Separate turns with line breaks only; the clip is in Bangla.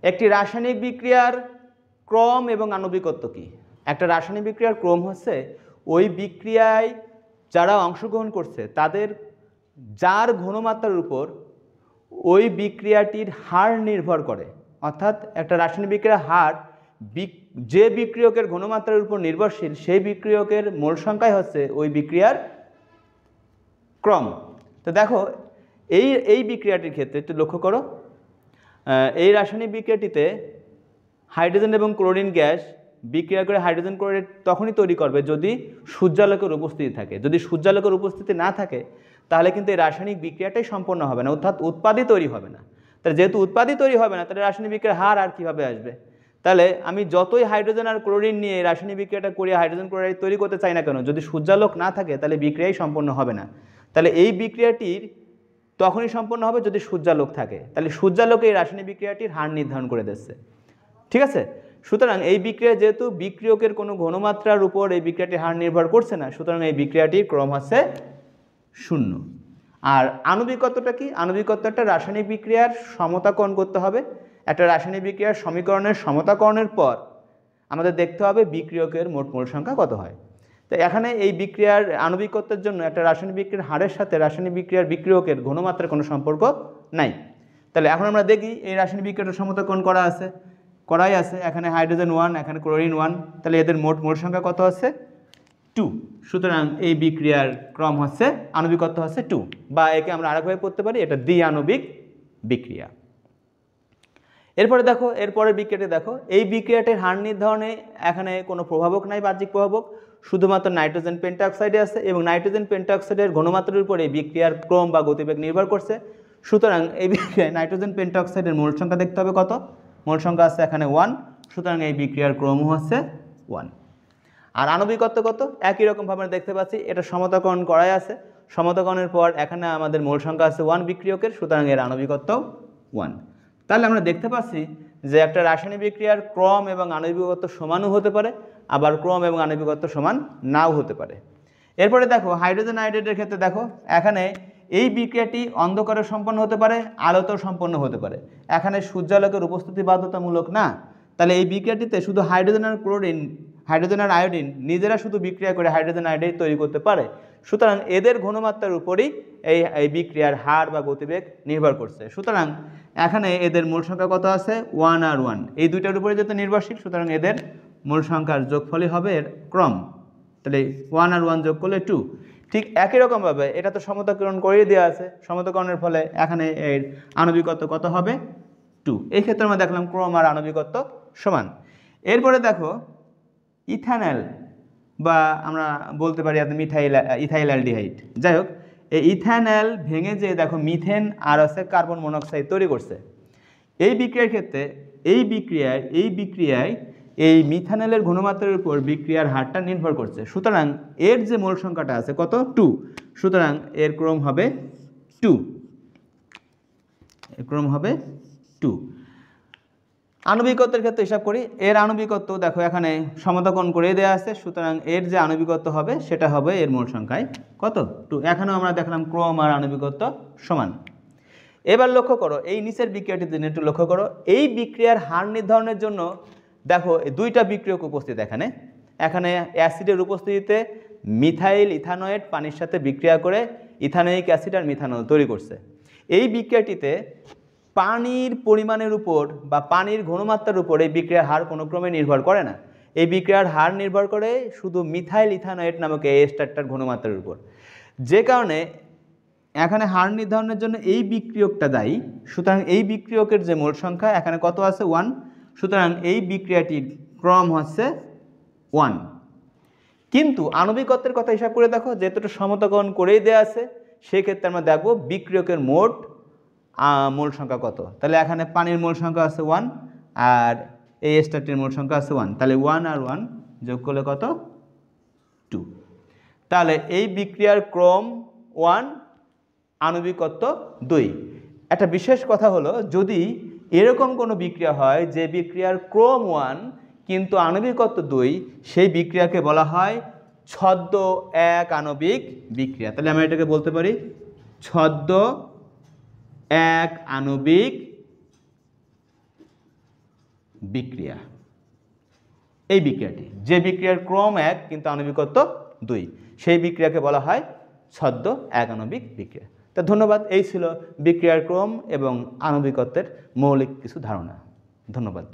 একটি রাসায়নিক বিক্রিয়ার ক্রম এবং আণবিকত্ব কি? একটা রাসায়নিক বিক্রিয়ার ক্রম হচ্ছে ওই বিক্রিয়ায় যারা অংশগ্রহণ করছে তাদের যার ঘনমাত্রার উপর ওই বিক্রিয়াটির হার নির্ভর করে। অর্থাৎ একটা রাসায়নিক বিক্রিয়ার হার যে বিক্রিয়কের ঘনমাত্রার উপর নির্ভরশীল সেই বিক্রিয়কের মোল সংখ্যাই হচ্ছে ওই বিক্রিয়ার ক্রম। তো দেখো এই বিক্রিয়াটির ক্ষেত্রে একটু লক্ষ্য করো, এই রাসায়নিক বিক্রিয়াটিতে হাইড্রোজেন এবং ক্লোরিন গ্যাস বিক্রিয়া করে হাইড্রোজেন ক্লোরাইড তখনই তৈরি করবে যদি সূর্যালোকের উপস্থিতি থাকে। যদি সূর্যালোকের উপস্থিতি না থাকে তাহলে কিন্তু এই রাসায়নিক বিক্রিয়াটাই সম্পন্ন হবে না, অর্থাৎ উৎপাদই তৈরি হবে না। তাহলে যেহেতু উৎপাদই তৈরি হবে না তাহলে রাসায়নিক বিক্রিয়ার হার আর কীভাবে আসবে? তাহলে আমি যতই হাইড্রোজেন আর ক্লোরিন নিয়ে রাসায়নিক বিক্রিয়াটা করিয়ে হাইড্রোজেন ক্লোরাইড তৈরি করতে চাই না কেন, যদি সূর্যালোক না থাকে তাহলে বিক্রিয়াই সম্পন্ন হবে না। তাহলে এই বিক্রিয়াটির তখনই সম্পন্ন হবে যদি সূর্যালোক থাকে। তাহলে সূর্যালোকে এই রাসায়নিক বিক্রিয়াটির হার নির্ধারণ করে দিচ্ছে। ঠিক আছে? সুতরাং এই বিক্রিয়া যেহেতু বিক্রিয়কের কোনো ঘনমাত্রার উপর এই বিক্রিয়াটির হার নির্ভর করছে না, সুতরাং এই বিক্রিয়াটির ক্রম হচ্ছে 0। আর আণবিকত্বটা কি? আণবিকত্ব একটা রাসায়নিক বিক্রিয়ার সমতাকরণ করতে হবে। একটা রাসায়নিক বিক্রিয়ার সমীকরণের সমতাকরণের পর আমাদের দেখতে হবে বিক্রিয়কের মোট মোল সংখ্যা কত হয়। তো এখানে এই বিক্রিয়ার আণবিকত্বের জন্য একটা রাসায়নিক বিক্রিয়ার হারের সাথে রাসায়নিক বিক্রিয়ার বিক্রিয়কের ঘনমাত্রার কোনো সম্পর্ক নাই। তাহলে এখন আমরা দেখি এই রাসায়নিক বিক্রিয়াটা সমতাকরণ করাই আছে। এখানে হাইড্রোজেন 1, এখানে ক্লোরিন 1, তাহলে এদের মোট মোল সংখ্যা কত আছে? 2। সুতরাং এই বিক্রিয়ার ক্রম হচ্ছে আণবিকত্ব হচ্ছে 2, বা একে আমরা আরেকভাবে পড়তে পারি এটা দ্বি-আণবিক বিক্রিয়া। এরপরে দেখো এরপরের বিক্রিয়াটি দেখো, এই বিক্রিয়াটির হার নির্ধারণে এখানে কোনো প্রভাবক নাই, বাহ্যিক প্রভাবক, শুধুমাত্র নাইট্রোজেন পেন্টাঅক্সাইডে আছে এবং নাইট্রোজেন পেন্টাঅক্সাইডের ঘনমাত্রার উপর এই বিক্রিয়ার ক্রম বা গতিবেগ নির্ভর করছে। সুতরাং এই বিক্রিয়ায় নাইট্রোজেন পেন্টাঅক্সাইডের মোল সংখ্যা দেখতে হবে কত? মোল সংখ্যা আছে এখানে 1, সুতরাং এই বিক্রিয়ার ক্রম হচ্ছে 1। আর আণবিকত্ব কত? একই রকমভাবে আমরা দেখতে পাচ্ছি এটা সমতাকরণ করাই আছে। সমতাকরণের পর এখানে আমাদের মোল সংখ্যা আছে 1 বিক্রিয়কের, সুতরাং এর আণবিকত্ব 1। তাহলে আমরা দেখতে পাচ্ছি যে একটা রাসায়নিক বিক্রিয়ার ক্রম এবং আণবিকত্ব সমানও হতে পারে, আবার ক্রম এবং আণবিকত্ব সমান নাও হতে পারে। এরপরে দেখো হাইড্রোজেন আয়োডাইডের ক্ষেত্রে দেখো এখানে এই বিক্রিয়াটি অন্ধকারে সম্পন্ন হতে পারে, আলোতেও সম্পন্ন হতে পারে। এখানে সূর্যালোকের উপস্থিতি বাধ্যতামূলক না। তাহলে এই বিক্রিয়াটিতে শুধু হাইড্রোজেন আর ক্লোরিন, হাইড্রোজেন আর আয়োডিন নিজেরা শুধু বিক্রিয়া করে হাইড্রোজেন আয়োডাইড তৈরি করতে পারে। সুতরাং এদের ঘনমাত্রার উপরই এই বিক্রিয়ার হার বা গতিবেগ নির্ভর করছে। সুতরাং এখানে এদের মোল সংখ্যা কত আছে? 1 আর 1, এই দুইটার উপরে যেহেতু নির্ভরশীল, সুতরাং এদের মোল সংখ্যার যোগফলই হবে এর ক্রম। তাহলে 1 আর 1 যোগ করলে 2। ঠিক একই রকমভাবে এটা তো সমতাকরণ করিয়ে দেওয়া আছে, সমতাকরণের ফলে এখানে এর আণবিকত্ব কত হবে? 2। এই ক্ষেত্রে আমরা দেখলাম ক্রম আর আণবিকত্ব সমান। এরপরে দেখো ইথানল, বা আমরা বলতে পারি ইথাইল অ্যালডিহাইড, যাই হোক এই ইথানল ভেঙে যে দেখো মিথেন আর আছে কার্বন মনোক্সাইড তৈরি করছে। এই বিক্রিয়ার ক্ষেত্রে এই বিক্রিয়ায় এই মিথানলের ঘনমাত্রার উপর বিক্রিয়ার হারটা নির্ভর করছে। সুতরাং এর যে মোল সংখ্যাটা আছে কত? 2। সুতরাং এর ক্রম হবে 2। এর ক্রম হবে 2। আণবিকত্বের ক্ষেত্রে হিসাব করি, এর আণবিকত্ব দেখো এখানে সমতাকরণ করে দেওয়া আছে। সুতরাং এর যে আণবিকত্ব হবে সেটা হবে এর মোল সংখ্যায় কত? 2। এখানেও আমরা দেখলাম ক্রম আর আণবিকত্ব সমান। এবার লক্ষ্য করো এই নিচের বিক্রিয়াটিতে একটু লক্ষ্য করো, এই বিক্রিয়ার হার নির্ধারণের জন্য দেখো দুইটা বিক্রিয়ক উপস্থিত। এখানে অ্যাসিডের উপস্থিতিতে মিথাইল ইথানয়েড পানির সাথে বিক্রিয়া করে ইথানোয়িক অ্যাসিড আর মিথানল তৈরি করছে। এই বিক্রিয়াটিতে পানির পরিমাণের উপর বা পানির ঘনমাত্রার উপর এই বিক্রিয়ার হার কোনো ক্রমে নির্ভর করে না। এই বিক্রিয়ার হার নির্ভর করে শুধু মিথাইল ইথানয়েড নামক এই এস্টারটার ঘনমাত্রার উপর, যে কারণে এখানে হার নির্ধারণের জন্য এই বিক্রিয়কটা দায়ী। সুতরাং এই বিক্রিয়কের যে মোল সংখ্যা এখানে কত আছে? 1। সুতরাং এই বিক্রিয়াটির ক্রম হচ্ছে 1। কিন্তু আণবিকত্বের কথা হিসাব করে দেখো, যেহেতু সমতাকরণ করেই দেওয়া আছে, সেক্ষেত্রে আমরা দেখব বিক্রিয়কের মোট মোল সংখ্যা কত। তাহলে এখানে পানির মোল সংখ্যা আছে 1 আর এই এস্টারটির মোল সংখ্যা আছে 1। তাহলে 1 আর 1 যোগ করলে কত? 2। তাহলে এই বিক্রিয়ার ক্রম 1, আণবিকত্ব 2। একটা বিশেষ কথা হলো, যদি এরকম কোনো বিক্রিয়া হয় যে বিক্রিয়ার ক্রম 1 কিন্তু আণবিকত্ব 2, সেই বিক্রিয়াকে বলা হয় ছদ্ম এক আণবিক বিক্রিয়া। তাহলে আমরা এটাকে বলতে পারি ছদ্ম এক আণবিক বিক্রিয়া। এই বিক্রিয়াটি, যে বিক্রিয়ার ক্রম 1 কিন্তু আণবিকত্ব 2, সেই বিক্রিয়াকে বলা হয় ছদ্ম একাণবিক বিক্রিয়া। তা ধন্যবাদ। এই ছিল বিক্রিয়ার ক্রম এবং আণবিকত্বের মৌলিক কিছু ধারণা। ধন্যবাদ।